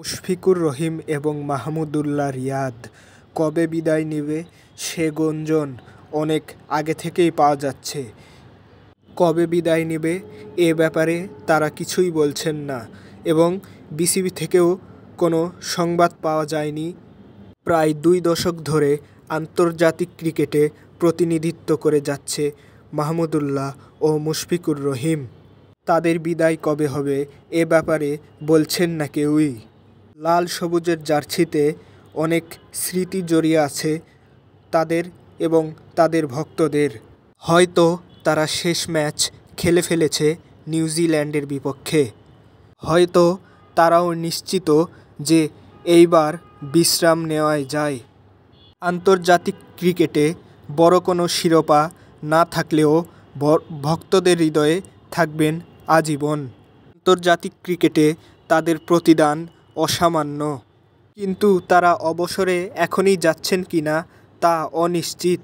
মুশফিকুর রহিম এবং মাহমুদুল্লাহ রিয়াদ কবে বিদায় নেবে সে গুঞ্জন অনেক আগে থেকেই পাওয়া যাচ্ছে। কবে বিদায় নেবে এ ব্যাপারে তারা কিছুই বলছেন না এবং বিসিবি থেকেও কোনো সংবাদ পাওয়া যায়নি। প্রায় 2 দশক ধরে আন্তর্জাতিক ক্রিকেটে প্রতিনিধিত্ব করে যাচ্ছে মাহমুদুল্লাহ ও মুশফিকুর রহিম। তাদের বিদায় কবে হবে এ ব্যাপারে বলছেন না কেউই। লাল সবুজের জার্সিতে অনেক স্মৃতি জড়িয়ে আছে তাদের এবং তাদের ভক্তদের। হয়তো তারা শেষ ম্যাচ খেলে ফেলেছে নিউজিল্যান্ডের বিপক্ষে। হয়তো তারাও নিশ্চিত যে এইবার বিশ্রাম নেওয়াই যায়। আন্তর্জাতিক ক্রিকেটে বড় কোনো শিরোপা না থাকলেও ভক্তদের হৃদয়ে থাকবেন আজীবন। আন্তর্জাতিক ক্রিকেটে তাদের প্রতিদান অসামান্য, কিন্তু তারা অবসরে এখনই যাচ্ছেন কিনা তা অনিশ্চিত।